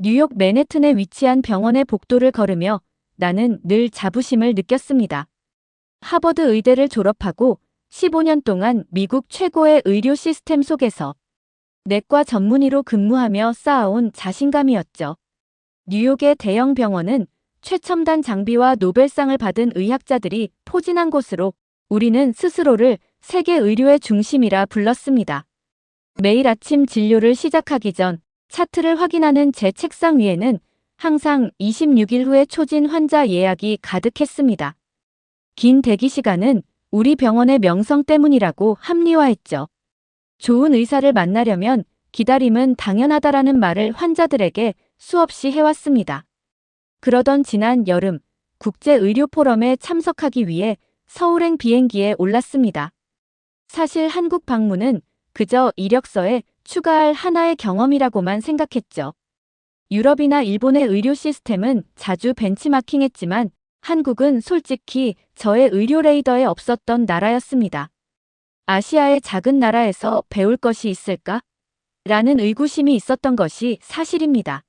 뉴욕 맨해튼에 위치한 병원의 복도를 걸으며 나는 늘 자부심을 느꼈습니다. 하버드 의대를 졸업하고 15년 동안 미국 최고의 의료 시스템 속에서 내과 전문의로 근무하며 쌓아온 자신감이었죠. 뉴욕의 대형 병원은 최첨단 장비와 노벨상을 받은 의학자들이 포진한 곳으로 우리는 스스로를 세계 의료의 중심이라 불렀습니다. 매일 아침 진료를 시작하기 전 차트를 확인하는 제 책상 위에는 항상 26일 후에 초진 환자 예약이 가득했습니다. 긴 대기 시간은 우리 병원의 명성 때문이라고 합리화했죠. 좋은 의사를 만나려면 기다림은 당연하다라는 말을 환자들에게 수없이 해왔습니다. 그러던 지난 여름, 국제의료포럼에 참석하기 위해 서울행 비행기에 올랐습니다. 사실 한국 방문은 그저 이력서에 추가할 하나의 경험이라고만 생각했죠. 유럽이나 일본의 의료 시스템은 자주 벤치마킹했지만 한국은 솔직히 저의 의료 레이더에 없었던 나라였습니다. 아시아의 작은 나라에서 배울 것이 있을까? 라는 의구심이 있었던 것이 사실입니다.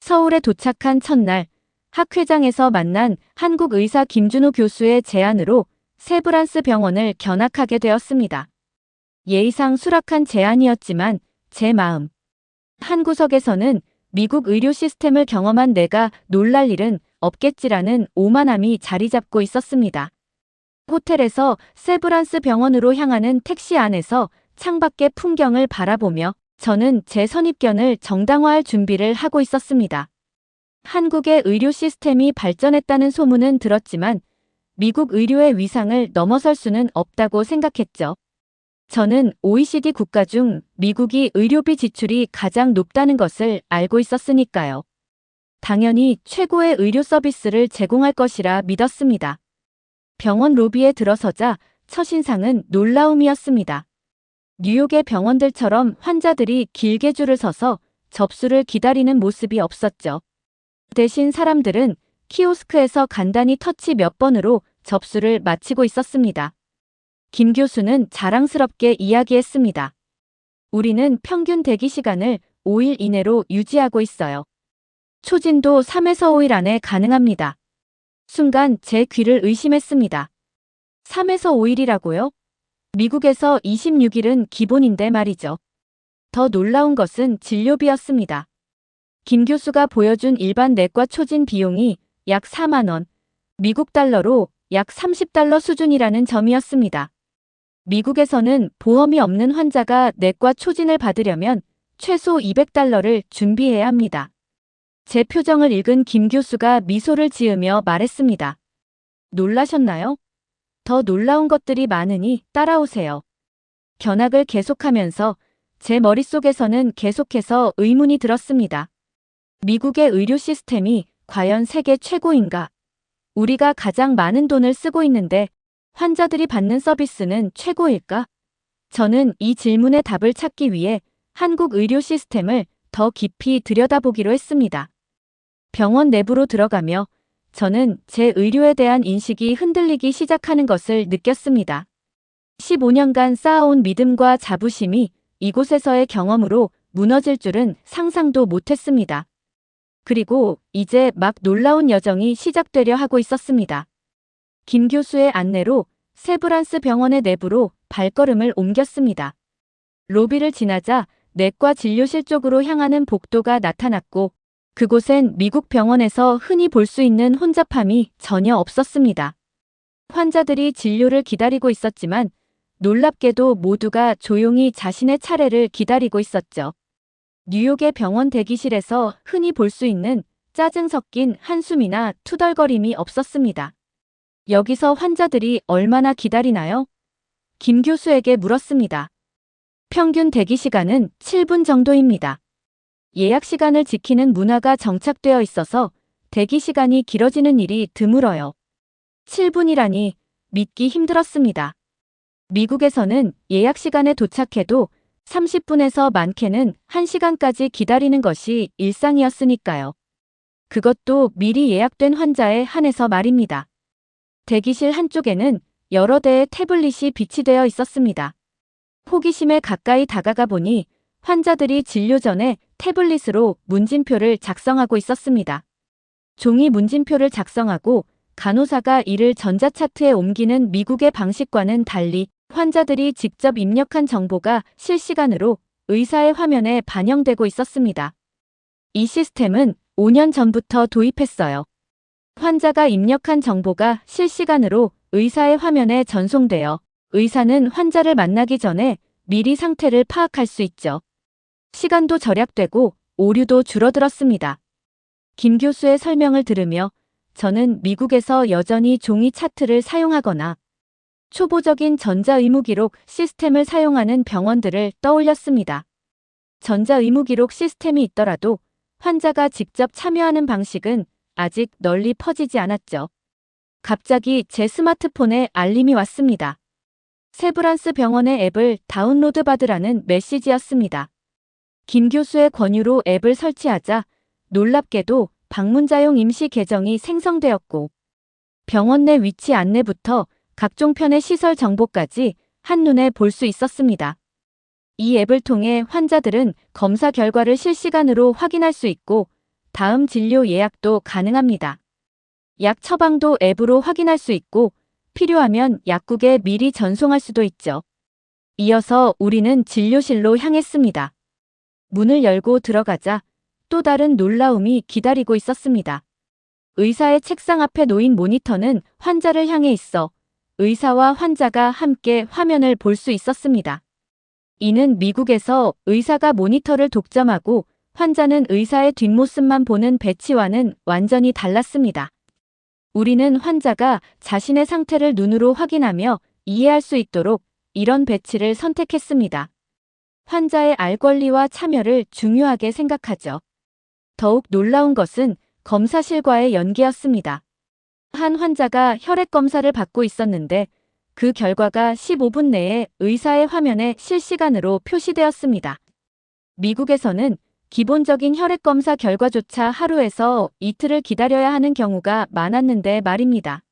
서울에 도착한 첫날, 학회장에서 만난 한국 의사 김준호 교수의 제안으로 세브란스 병원을 견학하게 되었습니다. 예의상 수락한 제안이었지만 제 마음 한 구석에서는 미국 의료 시스템을 경험한 내가 놀랄 일은 없겠지라는 오만함이 자리 잡고 있었습니다. 호텔에서 세브란스 병원으로 향하는 택시 안에서 창밖의 풍경을 바라보며 저는 제 선입견을 정당화할 준비를 하고 있었습니다. 한국의 의료 시스템이 발전했다는 소문은 들었지만 미국 의료의 위상을 넘어설 수는 없다고 생각했죠. 저는 OECD 국가 중 미국이 의료비 지출이 가장 높다는 것을 알고 있었으니까요. 당연히 최고의 의료 서비스를 제공할 것이라 믿었습니다. 병원 로비에 들어서자 첫인상은 놀라움이었습니다. 뉴욕의 병원들처럼 환자들이 길게 줄을 서서 접수를 기다리는 모습이 없었죠. 대신 사람들은 키오스크에서 간단히 터치 몇 번으로 접수를 마치고 있었습니다. 김 교수는 자랑스럽게 이야기했습니다. 우리는 평균 대기 시간을 5일 이내로 유지하고 있어요. 초진도 3에서 5일 안에 가능합니다. 순간 제 귀를 의심했습니다. 3에서 5일이라고요? 미국에서 26일은 기본인데 말이죠. 더 놀라운 것은 진료비였습니다. 김 교수가 보여준 일반 내과 초진 비용이 약 4만 원, 미국 달러로 약 30달러 수준이라는 점이었습니다. 미국에서는 보험이 없는 환자가 내과 초진을 받으려면 최소 200달러를 준비해야 합니다. 제 표정을 읽은 김 교수가 미소를 지으며 말했습니다. 놀라셨나요? 더 놀라운 것들이 많으니 따라오세요. 견학을 계속하면서 제 머릿속에서는 계속해서 의문이 들었습니다. 미국의 의료 시스템이 과연 세계 최고인가? 우리가 가장 많은 돈을 쓰고 있는데 환자들이 받는 서비스는 최고일까? 저는 이 질문의 답을 찾기 위해 한국 의료 시스템을 더 깊이 들여다보기로 했습니다. 병원 내부로 들어가며 저는 제 의료에 대한 인식이 흔들리기 시작하는 것을 느꼈습니다. 15년간 쌓아온 믿음과 자부심이 이곳에서의 경험으로 무너질 줄은 상상도 못했습니다. 그리고 이제 막 놀라운 여정이 시작되려 하고 있었습니다. 김 교수의 안내로 세브란스 병원의 내부로 발걸음을 옮겼습니다. 로비를 지나자 내과 진료실 쪽으로 향하는 복도가 나타났고 그곳엔 미국 병원에서 흔히 볼 수 있는 혼잡함이 전혀 없었습니다. 환자들이 진료를 기다리고 있었지만 놀랍게도 모두가 조용히 자신의 차례를 기다리고 있었죠. 뉴욕의 병원 대기실에서 흔히 볼 수 있는 짜증 섞인 한숨이나 투덜거림이 없었습니다. 여기서 환자들이 얼마나 기다리나요? 김 교수에게 물었습니다. 평균 대기 시간은 7분 정도입니다. 예약 시간을 지키는 문화가 정착되어 있어서 대기 시간이 길어지는 일이 드물어요. 7분이라니 믿기 힘들었습니다. 미국에서는 예약 시간에 도착해도 30분에서 많게는 1시간까지 기다리는 것이 일상이었으니까요. 그것도 미리 예약된 환자에 한해서 말입니다. 대기실 한쪽에는 여러 대의 태블릿이 비치되어 있었습니다. 호기심에 가까이 다가가 보니 환자들이 진료 전에 태블릿으로 문진표를 작성하고 있었습니다. 종이 문진표를 작성하고 간호사가 이를 전자차트에 옮기는 미국의 방식과는 달리 환자들이 직접 입력한 정보가 실시간으로 의사의 화면에 반영되고 있었습니다. 이 시스템은 5년 전부터 도입했어요. 환자가 입력한 정보가 실시간으로 의사의 화면에 전송되어 의사는 환자를 만나기 전에 미리 상태를 파악할 수 있죠. 시간도 절약되고 오류도 줄어들었습니다. 김 교수의 설명을 들으며 저는 미국에서 여전히 종이 차트를 사용하거나 초보적인 전자의무기록 시스템을 사용하는 병원들을 떠올렸습니다. 전자의무기록 시스템이 있더라도 환자가 직접 참여하는 방식은 아직 널리 퍼지지 않았죠. 갑자기 제 스마트폰에 알림이 왔습니다. 세브란스 병원의 앱을 다운로드 받으라는 메시지였습니다. 김 교수의 권유로 앱을 설치하자 놀랍게도 방문자용 임시 계정이 생성되었고 병원 내 위치 안내부터 각종 편의 시설 정보까지 한눈에 볼 수 있었습니다. 이 앱을 통해 환자들은 검사 결과를 실시간으로 확인할 수 있고 다음 진료 예약도 가능합니다. 약 처방도 앱으로 확인할 수 있고 필요하면 약국에 미리 전송할 수도 있죠. 이어서 우리는 진료실로 향했습니다. 문을 열고 들어가자 또 다른 놀라움이 기다리고 있었습니다. 의사의 책상 앞에 놓인 모니터는 환자를 향해 있어 의사와 환자가 함께 화면을 볼 수 있었습니다. 이는 미국에서 의사가 모니터를 독점하고 환자는 의사의 뒷모습만 보는 배치와는 완전히 달랐습니다. 우리는 환자가 자신의 상태를 눈으로 확인하며 이해할 수 있도록 이런 배치를 선택했습니다. 환자의 알 권리와 참여를 중요하게 생각하죠. 더욱 놀라운 것은 검사실과의 연계였습니다. 한 환자가 혈액 검사를 받고 있었는데 그 결과가 15분 내에 의사의 화면에 실시간으로 표시되었습니다. 미국에서는 기본적인 혈액 검사 결과조차 하루에서 이틀을 기다려야 하는 경우가 많았는데 말입니다.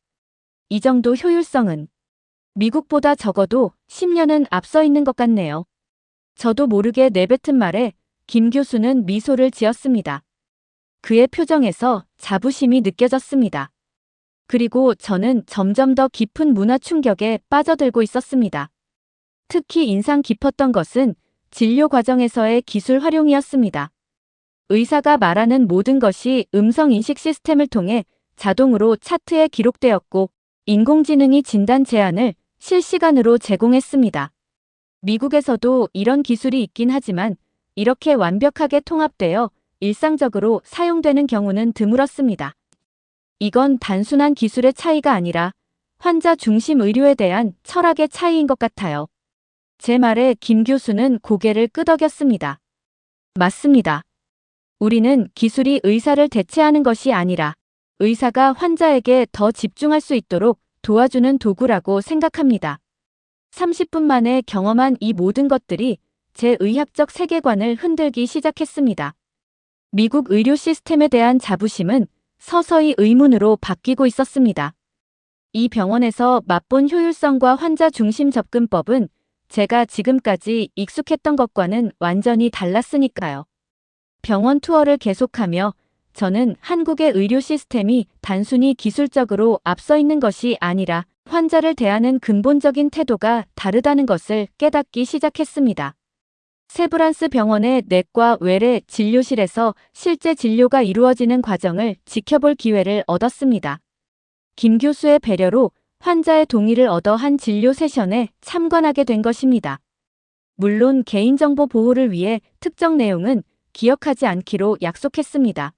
이 정도 효율성은 미국보다 적어도 10년은 앞서 있는 것 같네요. 저도 모르게 내뱉은 말에 김 교수는 미소를 지었습니다. 그의 표정에서 자부심이 느껴졌습니다. 그리고 저는 점점 더 깊은 문화 충격에 빠져들고 있었습니다. 특히 인상 깊었던 것은 진료 과정에서의 기술 활용이었습니다. 의사가 말하는 모든 것이 음성 인식 시스템을 통해 자동으로 차트에 기록되었고 인공지능이 진단 제안을 실시간으로 제공했습니다. 미국에서도 이런 기술이 있긴 하지만 이렇게 완벽하게 통합되어 일상적으로 사용되는 경우는 드물었습니다. 이건 단순한 기술의 차이가 아니라 환자 중심 의료에 대한 철학의 차이인 것 같아요. 제 말에 김 교수는 고개를 끄덕였습니다. 맞습니다. 우리는 기술이 의사를 대체하는 것이 아니라 의사가 환자에게 더 집중할 수 있도록 도와주는 도구라고 생각합니다. 30분 만에 경험한 이 모든 것들이 제 의학적 세계관을 흔들기 시작했습니다. 미국 의료 시스템에 대한 자부심은 서서히 의문으로 바뀌고 있었습니다. 이 병원에서 맛본 효율성과 환자 중심 접근법은 제가 지금까지 익숙했던 것과는 완전히 달랐으니까요. 병원 투어를 계속하며 저는 한국의 의료 시스템이 단순히 기술적으로 앞서 있는 것이 아니라 환자를 대하는 근본적인 태도가 다르다는 것을 깨닫기 시작했습니다. 세브란스 병원의 내과 외래 진료실에서 실제 진료가 이루어지는 과정을 지켜볼 기회를 얻었습니다. 김 교수의 배려로 환자의 동의를 얻어 한 진료 세션에 참관하게 된 것입니다. 물론 개인정보 보호를 위해 특정 내용은 기억하지 않기로 약속했습니다.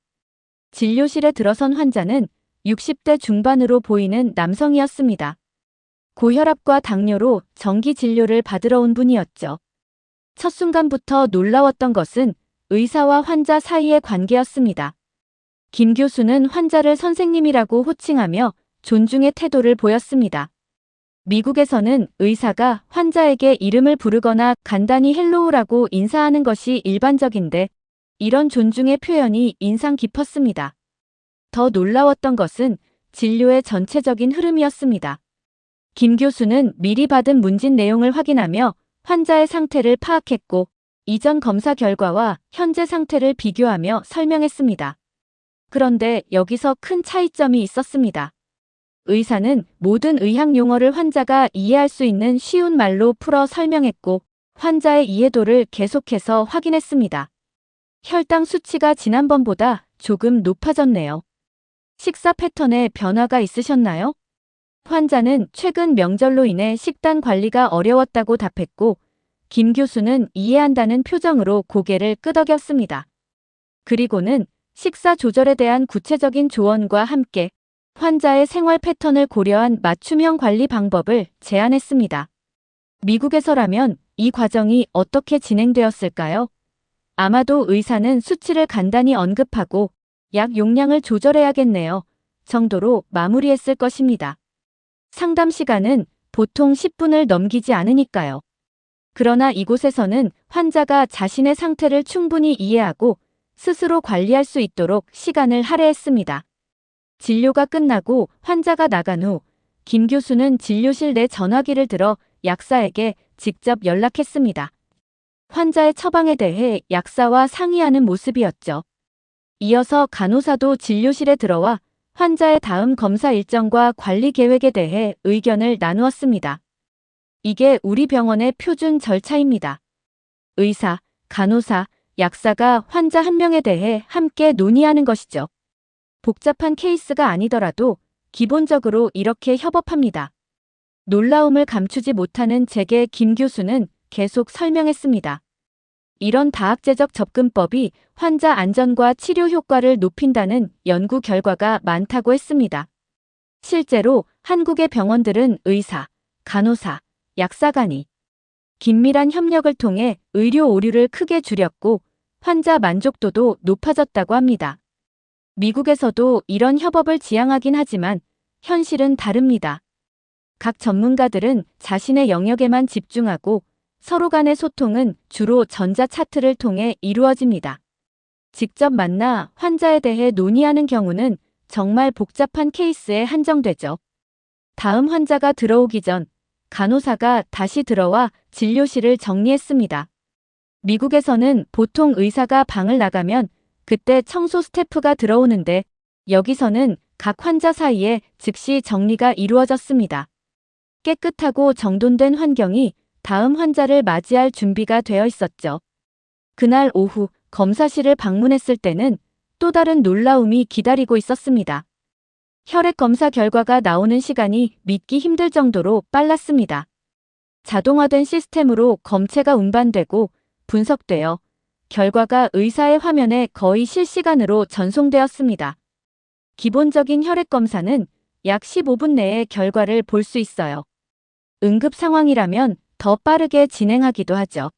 진료실에 들어선 환자는 60대 중반으로 보이는 남성이었습니다. 고혈압과 당뇨로 정기 진료를 받으러 온 분이었죠. 첫 순간부터 놀라웠던 것은 의사와 환자 사이의 관계였습니다. 김 교수는 환자를 선생님이라고 호칭하며 존중의 태도를 보였습니다. 미국에서는 의사가 환자에게 이름을 부르거나 간단히 헬로우라고 인사하는 것이 일반적인데 이런 존중의 표현이 인상 깊었습니다. 더 놀라웠던 것은 진료의 전체적인 흐름이었습니다. 김 교수는 미리 받은 문진 내용을 확인하며 환자의 상태를 파악했고 이전 검사 결과와 현재 상태를 비교하며 설명했습니다. 그런데 여기서 큰 차이점이 있었습니다. 의사는 모든 의학 용어를 환자가 이해할 수 있는 쉬운 말로 풀어 설명했고 환자의 이해도를 계속해서 확인했습니다. 혈당 수치가 지난번보다 조금 높아졌네요. 식사 패턴에 변화가 있으셨나요? 환자는 최근 명절로 인해 식단 관리가 어려웠다고 답했고 김 교수는 이해한다는 표정으로 고개를 끄덕였습니다. 그리고는 식사 조절에 대한 구체적인 조언과 함께 환자의 생활 패턴을 고려한 맞춤형 관리 방법을 제안했습니다. 미국에서라면 이 과정이 어떻게 진행되었을까요? 아마도 의사는 수치를 간단히 언급하고 약 용량을 조절해야겠네요. 정도로 마무리했을 것입니다. 상담 시간은 보통 10분을 넘기지 않으니까요. 그러나 이곳에서는 환자가 자신의 상태를 충분히 이해하고 스스로 관리할 수 있도록 시간을 할애했습니다. 진료가 끝나고 환자가 나간 후 김 교수는 진료실 내 전화기를 들어 약사에게 직접 연락했습니다. 환자의 처방에 대해 약사와 상의하는 모습이었죠. 이어서 간호사도 진료실에 들어와 환자의 다음 검사 일정과 관리 계획에 대해 의견을 나누었습니다. 이게 우리 병원의 표준 절차입니다. 의사, 간호사, 약사가 환자 한 명에 대해 함께 논의하는 것이죠. 복잡한 케이스가 아니더라도 기본적으로 이렇게 협업합니다. 놀라움을 감추지 못하는 제게 김 교수는 계속 설명했습니다. 이런 다학제적 접근법이 환자 안전과 치료 효과를 높인다는 연구 결과가 많다고 했습니다. 실제로 한국의 병원들은 의사, 간호사, 약사 간이 긴밀한 협력을 통해 의료 오류를 크게 줄였고 환자 만족도도 높아졌다고 합니다. 미국에서도 이런 협업을 지향하긴 하지만 현실은 다릅니다. 각 전문가들은 자신의 영역에만 집중하고 서로 간의 소통은 주로 전자차트를 통해 이루어집니다. 직접 만나 환자에 대해 논의하는 경우는 정말 복잡한 케이스에 한정되죠. 다음 환자가 들어오기 전 간호사가 다시 들어와 진료실을 정리했습니다. 미국에서는 보통 의사가 방을 나가면 그때 청소 스태프가 들어오는데 여기서는 각 환자 사이에 즉시 정리가 이루어졌습니다. 깨끗하고 정돈된 환경이 다음 환자를 맞이할 준비가 되어 있었죠. 그날 오후 검사실을 방문했을 때는 또 다른 놀라움이 기다리고 있었습니다. 혈액 검사 결과가 나오는 시간이 믿기 힘들 정도로 빨랐습니다. 자동화된 시스템으로 검체가 운반되고 분석되어 결과가 의사의 화면에 거의 실시간으로 전송되었습니다. 기본적인 혈액 검사는 약 15분 내에 결과를 볼 수 있어요. 응급 상황이라면 더 빠르게 진행하기도 하죠.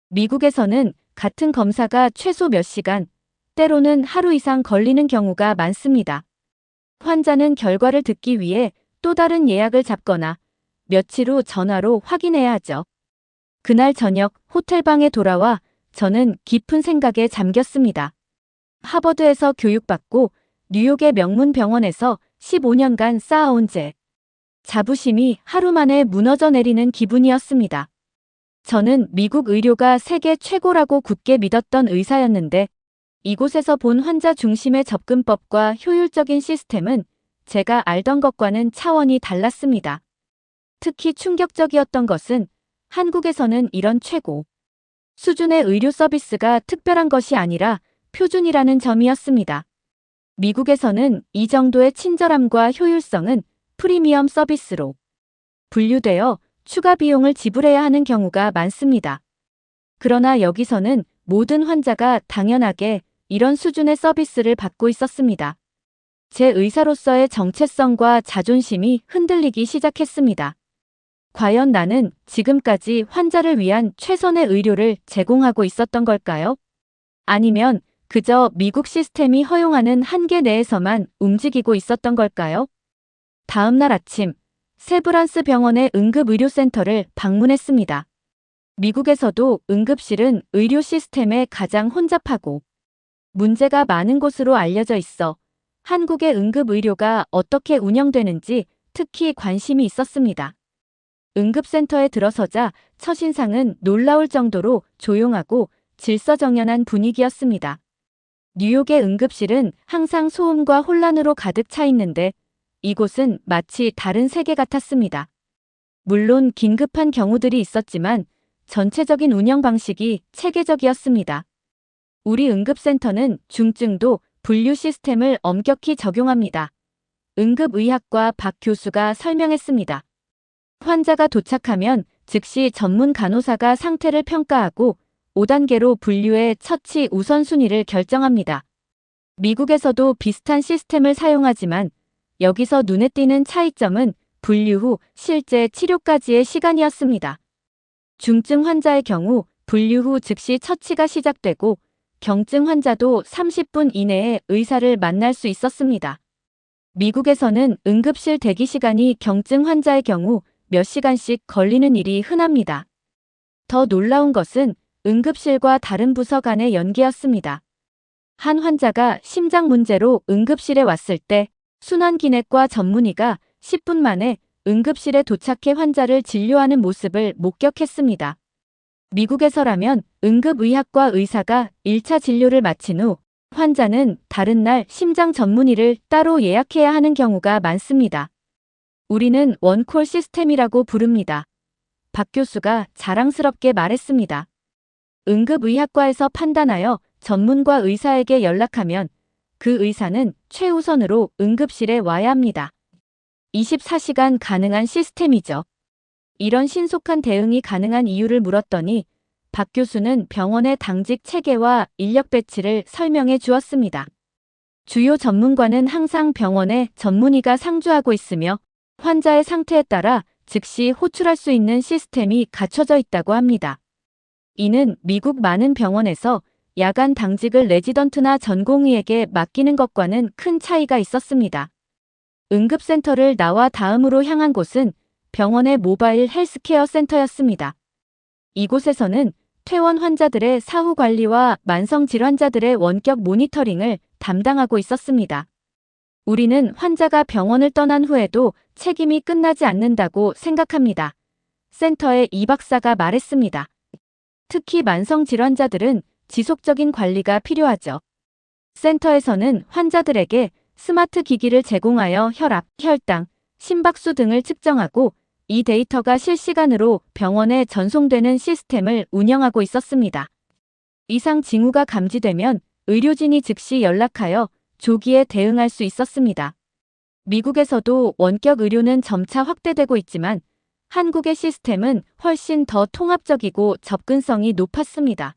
미국에서는 같은 검사가 최소 몇 시간, 때로는 하루 이상 걸리는 경우가 많습니다. 환자는 결과를 듣기 위해 또 다른 예약을 잡거나 며칠 후 전화로 확인해야 하죠. 그날 저녁 호텔방에 돌아와 저는 깊은 생각에 잠겼습니다. 하버드에서 교육받고 뉴욕의 명문 병원에서 15년간 쌓아온 제 자부심이 하루 만에 무너져 내리는 기분이었습니다. 저는 미국 의료가 세계 최고라고 굳게 믿었던 의사였는데 이곳에서 본 환자 중심의 접근법과 효율적인 시스템은 제가 알던 것과는 차원이 달랐습니다. 특히 충격적이었던 것은 한국에서는 이런 최고 수준의 의료 서비스가 특별한 것이 아니라 표준이라는 점이었습니다. 미국에서는 이 정도의 친절함과 효율성은 프리미엄 서비스로 분류되어 추가 비용을 지불해야 하는 경우가 많습니다. 그러나 여기서는 모든 환자가 당연하게 이런 수준의 서비스를 받고 있었습니다. 제 의사로서의 정체성과 자존심이 흔들리기 시작했습니다. 과연 나는 지금까지 환자를 위한 최선의 의료를 제공하고 있었던 걸까요? 아니면 그저 미국 시스템이 허용하는 한계 내에서만 움직이고 있었던 걸까요? 다음 날 아침, 세브란스 병원의 응급의료센터를 방문했습니다. 미국에서도 응급실은 의료 시스템의 가장 혼잡하고 문제가 많은 곳으로 알려져 있어 한국의 응급의료가 어떻게 운영되는지 특히 관심이 있었습니다. 응급센터에 들어서자 첫인상은 놀라울 정도로 조용하고 질서정연한 분위기였습니다. 뉴욕의 응급실은 항상 소음과 혼란으로 가득 차 있는데 이곳은 마치 다른 세계 같았습니다. 물론 긴급한 경우들이 있었지만 전체적인 운영 방식이 체계적이었습니다. 우리 응급센터는 중증도 분류 시스템을 엄격히 적용합니다. 응급의학과 박 교수가 설명했습니다. 환자가 도착하면 즉시 전문 간호사가 상태를 평가하고 5단계로 분류해 처치 우선순위를 결정합니다. 미국에서도 비슷한 시스템을 사용하지만 여기서 눈에 띄는 차이점은 분류 후 실제 치료까지의 시간이었습니다. 중증 환자의 경우 분류 후 즉시 처치가 시작되고 경증 환자도 30분 이내에 의사를 만날 수 있었습니다. 미국에서는 응급실 대기 시간이 경증 환자의 경우 몇 시간씩 걸리는 일이 흔합니다. 더 놀라운 것은 응급실과 다른 부서 간의 연계였습니다. 한 환자가 심장 문제로 응급실에 왔을 때 순환기내과 전문의가 10분 만에 응급실에 도착해 환자를 진료하는 모습을 목격했습니다. 미국에서라면 응급의학과 의사가 1차 진료를 마친 후 환자는 다른 날 심장 전문의를 따로 예약해야 하는 경우가 많습니다. 우리는 원콜 시스템이라고 부릅니다. 박 교수가 자랑스럽게 말했습니다. 응급의학과에서 판단하여 전문과 의사에게 연락하면 그 의사는 최우선으로 응급실에 와야 합니다. 24시간 가능한 시스템이죠. 이런 신속한 대응이 가능한 이유를 물었더니 박 교수는 병원의 당직 체계와 인력 배치를 설명해 주었습니다. 주요 전문과는 항상 병원에 전문의가 상주하고 있으며 환자의 상태에 따라 즉시 호출할 수 있는 시스템이 갖춰져 있다고 합니다. 이는 미국 많은 병원에서 야간 당직을 레지던트나 전공의에게 맡기는 것과는 큰 차이가 있었습니다. 응급센터를 나와 다음으로 향한 곳은 병원의 모바일 헬스케어 센터였습니다. 이곳에서는 퇴원 환자들의 사후 관리와 만성 질환자들의 원격 모니터링을 담당하고 있었습니다. 우리는 환자가 병원을 떠난 후에도 책임이 끝나지 않는다고 생각합니다. 센터의 이 박사가 말했습니다. 특히 만성 질환자들은 지속적인 관리가 필요하죠. 센터에서는 환자들에게 스마트 기기를 제공하여 혈압, 혈당, 심박수 등을 측정하고 이 데이터가 실시간으로 병원에 전송되는 시스템을 운영하고 있었습니다. 이상 징후가 감지되면 의료진이 즉시 연락하여 조기에 대응할 수 있었습니다. 미국에서도 원격 의료는 점차 확대되고 있지만 한국의 시스템은 훨씬 더 통합적이고 접근성이 높았습니다.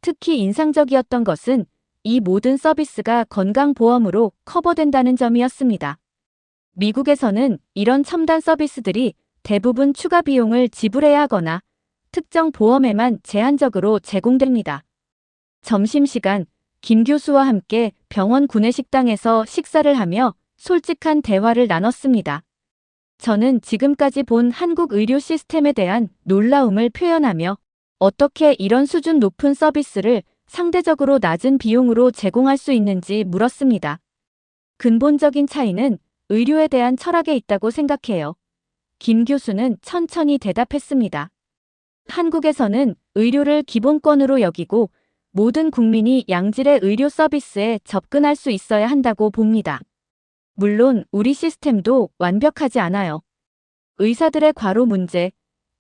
특히 인상적이었던 것은 이 모든 서비스가 건강보험으로 커버된다는 점이었습니다. 미국에서는 이런 첨단 서비스들이 대부분 추가 비용을 지불해야 하거나 특정 보험에만 제한적으로 제공됩니다. 점심시간, 김 교수와 함께 병원 구내식당에서 식사를 하며 솔직한 대화를 나눴습니다. 저는 지금까지 본 한국 의료 시스템에 대한 놀라움을 표현하며 어떻게 이런 수준 높은 서비스를 상대적으로 낮은 비용으로 제공할 수 있는지 물었습니다. 근본적인 차이는 의료에 대한 철학에 있다고 생각해요. 김 교수는 천천히 대답했습니다. 한국에서는 의료를 기본권으로 여기고 모든 국민이 양질의 의료 서비스에 접근할 수 있어야 한다고 봅니다. 물론 우리 시스템도 완벽하지 않아요. 의사들의 과로 문제,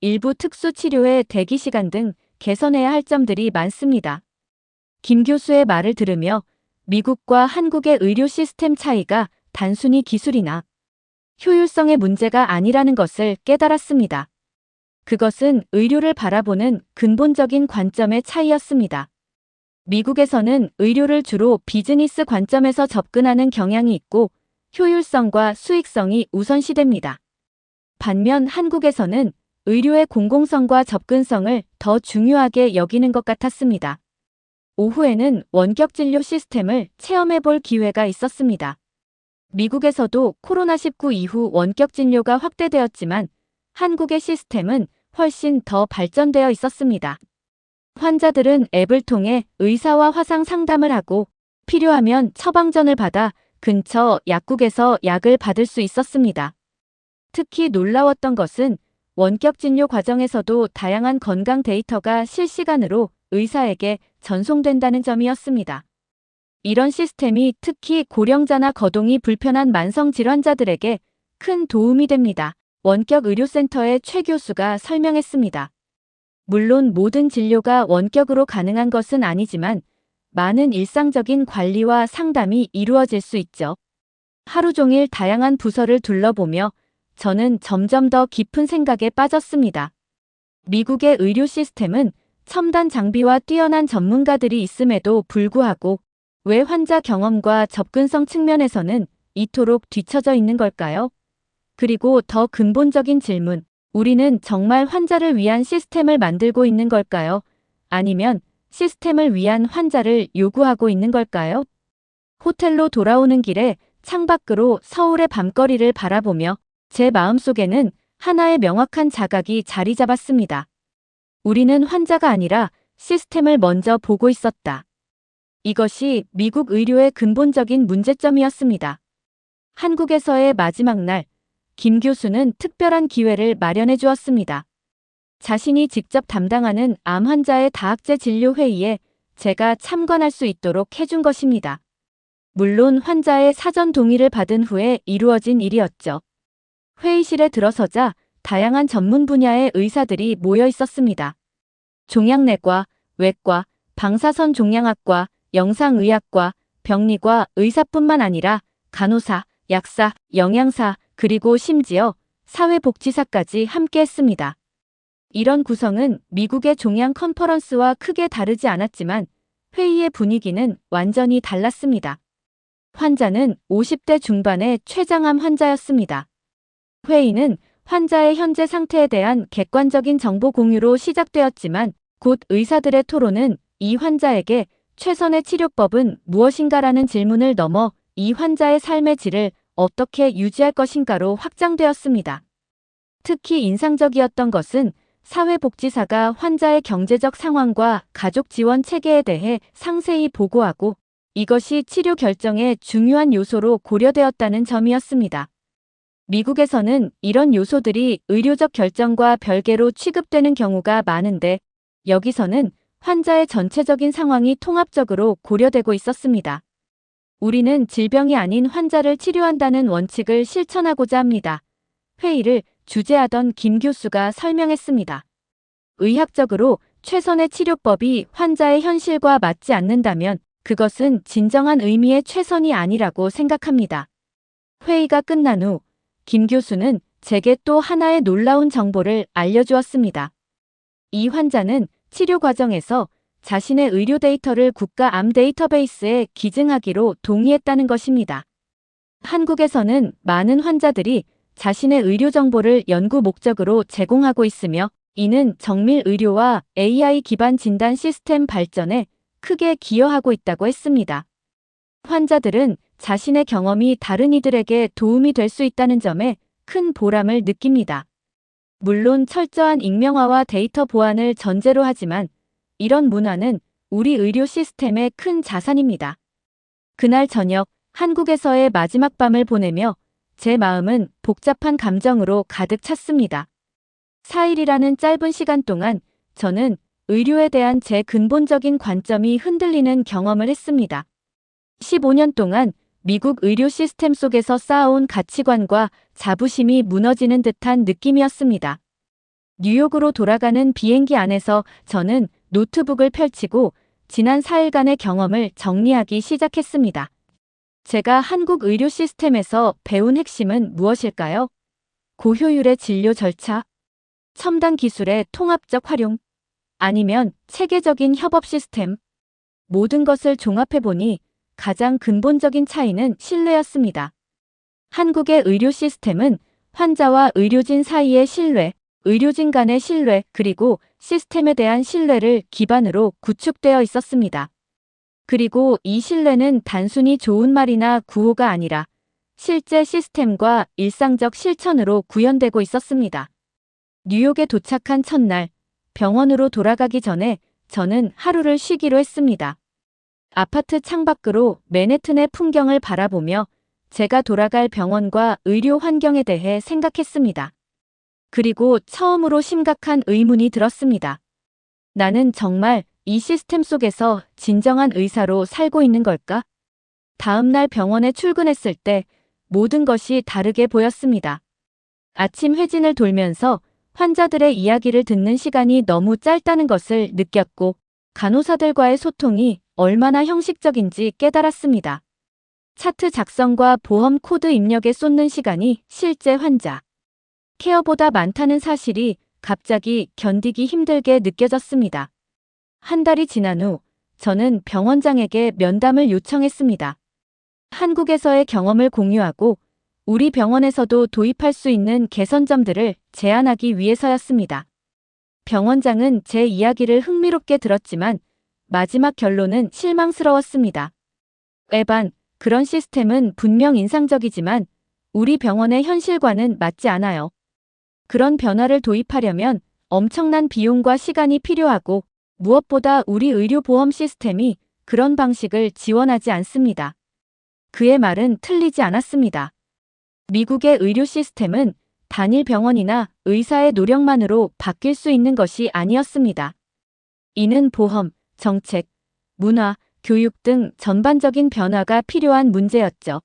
일부 특수 치료의 대기 시간 등 개선해야 할 점들이 많습니다. 김 교수의 말을 들으며 미국과 한국의 의료 시스템 차이가 단순히 기술이나 효율성의 문제가 아니라는 것을 깨달았습니다. 그것은 의료를 바라보는 근본적인 관점의 차이였습니다. 미국에서는 의료를 주로 비즈니스 관점에서 접근하는 경향이 있고 효율성과 수익성이 우선시됩니다. 반면 한국에서는 의료의 공공성과 접근성을 더 중요하게 여기는 것 같았습니다. 오후에는 원격 진료 시스템을 체험해 볼 기회가 있었습니다. 미국에서도 코로나19 이후 원격 진료가 확대되었지만 한국의 시스템은 훨씬 더 발전되어 있었습니다. 환자들은 앱을 통해 의사와 화상 상담을 하고 필요하면 처방전을 받아 근처 약국에서 약을 받을 수 있었습니다. 특히 놀라웠던 것은 원격 진료 과정에서도 다양한 건강 데이터가 실시간으로 의사에게 전송된다는 점이었습니다. 이런 시스템이 특히 고령자나 거동이 불편한 만성질환자들에게 큰 도움이 됩니다. 원격 의료센터의 최 교수가 설명했습니다. 물론 모든 진료가 원격으로 가능한 것은 아니지만 많은 일상적인 관리와 상담이 이루어질 수 있죠. 하루 종일 다양한 부서를 둘러보며 저는 점점 더 깊은 생각에 빠졌습니다. 미국의 의료 시스템은 첨단 장비와 뛰어난 전문가들이 있음에도 불구하고 왜 환자 경험과 접근성 측면에서는 이토록 뒤처져 있는 걸까요? 그리고 더 근본적인 질문, 우리는 정말 환자를 위한 시스템을 만들고 있는 걸까요? 아니면 시스템을 위한 환자를 요구하고 있는 걸까요? 호텔로 돌아오는 길에 창밖으로 서울의 밤거리를 바라보며 제 마음속에는 하나의 명확한 자각이 자리 잡았습니다. 우리는 환자가 아니라 시스템을 먼저 보고 있었다. 이것이 미국 의료의 근본적인 문제점이었습니다. 한국에서의 마지막 날, 김 교수는 특별한 기회를 마련해 주었습니다. 자신이 직접 담당하는 암 환자의 다학제 진료 회의에 제가 참관할 수 있도록 해준 것입니다. 물론 환자의 사전 동의를 받은 후에 이루어진 일이었죠. 회의실에 들어서자 다양한 전문 분야의 의사들이 모여 있었습니다. 종양내과, 외과, 방사선 종양학과, 영상의학과, 병리과 의사뿐만 아니라 간호사, 약사, 영양사, 그리고 심지어 사회복지사까지 함께했습니다. 이런 구성은 미국의 종양 컨퍼런스와 크게 다르지 않았지만 회의의 분위기는 완전히 달랐습니다. 환자는 50대 중반의 췌장암 환자였습니다. 회의는 환자의 현재 상태에 대한 객관적인 정보 공유로 시작되었지만 곧 의사들의 토론은 이 환자에게 최선의 치료법은 무엇인가라는 질문을 넘어 이 환자의 삶의 질을 어떻게 유지할 것인가로 확장되었습니다. 특히 인상적이었던 것은 사회복지사가 환자의 경제적 상황과 가족 지원 체계에 대해 상세히 보고하고 이것이 치료 결정의 중요한 요소로 고려되었다는 점이었습니다. 미국에서는 이런 요소들이 의료적 결정과 별개로 취급되는 경우가 많은데 여기서는 환자의 전체적인 상황이 통합적으로 고려되고 있었습니다. 우리는 질병이 아닌 환자를 치료한다는 원칙을 실천하고자 합니다. 회의를 주재하던 김 교수가 설명했습니다. 의학적으로 최선의 치료법이 환자의 현실과 맞지 않는다면 그것은 진정한 의미의 최선이 아니라고 생각합니다. 회의가 끝난 후 김 교수는 제게 또 하나의 놀라운 정보를 알려주었습니다. 이 환자는 치료 과정에서 자신의 의료 데이터를 국가 암 데이터베이스에 기증하기로 동의했다는 것입니다. 한국에서는 많은 환자들이 자신의 의료 정보를 연구 목적으로 제공하고 있으며 이는 정밀 의료와 AI 기반 진단 시스템 발전에 크게 기여하고 있다고 했습니다. 환자들은 자신의 경험이 다른 이들에게 도움이 될 수 있다는 점에 큰 보람을 느낍니다. 물론 철저한 익명화와 데이터 보안을 전제로 하지만 이런 문화는 우리 의료 시스템의 큰 자산입니다. 그날 저녁 한국에서의 마지막 밤을 보내며 제 마음은 복잡한 감정으로 가득 찼습니다. 4일이라는 짧은 시간 동안 저는 의료에 대한 제 근본적인 관점이 흔들리는 경험을 했습니다. 15년 동안 미국 의료 시스템 속에서 쌓아온 가치관과 자부심이 무너지는 듯한 느낌이었습니다. 뉴욕으로 돌아가는 비행기 안에서 저는 노트북을 펼치고 지난 4일간의 경험을 정리하기 시작했습니다. 제가 한국 의료 시스템에서 배운 핵심은 무엇일까요? 고효율의 진료 절차? 첨단 기술의 통합적 활용? 아니면 체계적인 협업 시스템? 모든 것을 종합해보니 가장 근본적인 차이는 신뢰였습니다. 한국의 의료 시스템은 환자와 의료진 사이의 신뢰, 의료진 간의 신뢰, 그리고 시스템에 대한 신뢰를 기반으로 구축되어 있었습니다. 그리고 이 신뢰는 단순히 좋은 말이나 구호가 아니라 실제 시스템과 일상적 실천으로 구현되고 있었습니다. 뉴욕에 도착한 첫날, 병원으로 돌아가기 전에 저는 하루를 쉬기로 했습니다. 아파트 창밖으로 맨해튼의 풍경을 바라보며 제가 돌아갈 병원과 의료 환경에 대해 생각했습니다. 그리고 처음으로 심각한 의문이 들었습니다. 나는 정말 이 시스템 속에서 진정한 의사로 살고 있는 걸까? 다음 날 병원에 출근했을 때 모든 것이 다르게 보였습니다. 아침 회진을 돌면서 환자들의 이야기를 듣는 시간이 너무 짧다는 것을 느꼈고 간호사들과의 소통이 얼마나 형식적인지 깨달았습니다. 차트 작성과 보험 코드 입력에 쏟는 시간이 실제 환자 케어보다 많다는 사실이 갑자기 견디기 힘들게 느껴졌습니다. 한 달이 지난 후 저는 병원장에게 면담을 요청했습니다. 한국에서의 경험을 공유하고 우리 병원에서도 도입할 수 있는 개선점들을 제안하기 위해서였습니다. 병원장은 제 이야기를 흥미롭게 들었지만 마지막 결론은 실망스러웠습니다. 에반, 그런 시스템은 분명 인상적이지만 우리 병원의 현실과는 맞지 않아요. 그런 변화를 도입하려면 엄청난 비용과 시간이 필요하고 무엇보다 우리 의료보험 시스템이 그런 방식을 지원하지 않습니다. 그의 말은 틀리지 않았습니다. 미국의 의료 시스템은 단일 병원이나 의사의 노력만으로 바뀔 수 있는 것이 아니었습니다. 이는 보험, 정책, 문화, 교육 등 전반적인 변화가 필요한 문제였죠.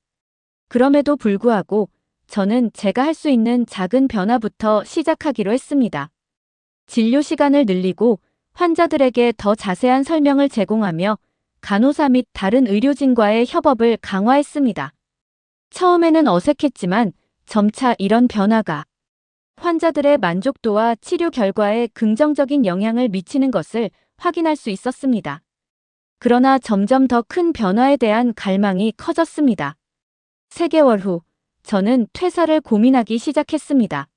그럼에도 불구하고 저는 제가 할 수 있는 작은 변화부터 시작하기로 했습니다. 진료 시간을 늘리고 환자들에게 더 자세한 설명을 제공하며 간호사 및 다른 의료진과의 협업을 강화했습니다. 처음에는 어색했지만 점차 이런 변화가 환자들의 만족도와 치료 결과에 긍정적인 영향을 미치는 것을 확인할 수 있었습니다. 그러나 점점 더 큰 변화에 대한 갈망이 커졌습니다. 3개월 후 저는 퇴사를 고민하기 시작했습니다.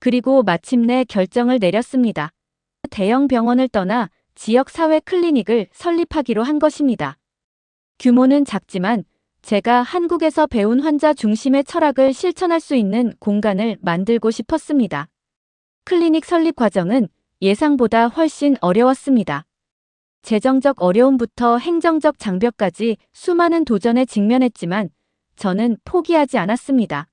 그리고 마침내 결정을 내렸습니다. 대형 병원을 떠나 지역 사회 클리닉을 설립하기로 한 것입니다. 규모는 작지만 제가 한국에서 배운 환자 중심의 철학을 실천할 수 있는 공간을 만들고 싶었습니다. 클리닉 설립 과정은 예상보다 훨씬 어려웠습니다. 재정적 어려움부터 행정적 장벽까지 수많은 도전에 직면했지만 저는 포기하지 않았습니다.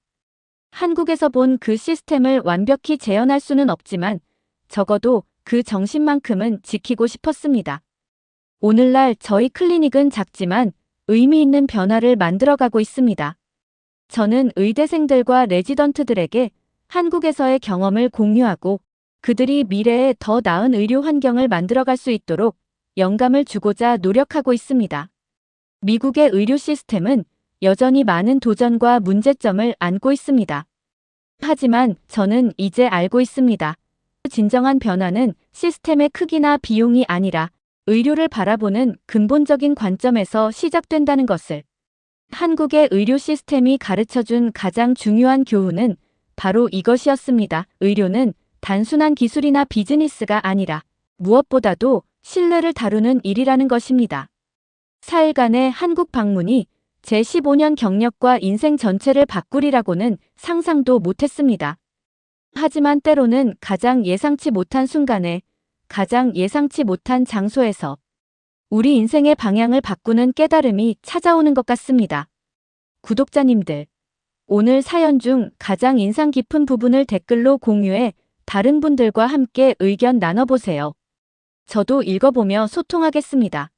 한국에서 본 그 시스템을 완벽히 재현할 수는 없지만 적어도 그 정신만큼은 지키고 싶었습니다. 오늘날 저희 클리닉은 작지만 의미 있는 변화를 만들어가고 있습니다. 저는 의대생들과 레지던트들에게 한국에서의 경험을 공유하고 그들이 미래에 더 나은 의료 환경을 만들어갈 수 있도록 영감을 주고자 노력하고 있습니다. 미국의 의료 시스템은 여전히 많은 도전과 문제점을 안고 있습니다. 하지만 저는 이제 알고 있습니다. 진정한 변화는 시스템의 크기나 비용이 아니라 의료를 바라보는 근본적인 관점에서 시작된다는 것을. 한국의 의료 시스템이 가르쳐준 가장 중요한 교훈은 바로 이것이었습니다. 의료는 단순한 기술이나 비즈니스가 아니라 무엇보다도 신뢰를 다루는 일이라는 것입니다. 4일간의 한국 방문이 제 15년 경력과 인생 전체를 바꾸리라고는 상상도 못했습니다. 하지만 때로는 가장 예상치 못한 순간에 가장 예상치 못한 장소에서 우리 인생의 방향을 바꾸는 깨달음이 찾아오는 것 같습니다. 구독자님들, 오늘 사연 중 가장 인상 깊은 부분을 댓글로 공유해 다른 분들과 함께 의견 나눠보세요. 저도 읽어보며 소통하겠습니다.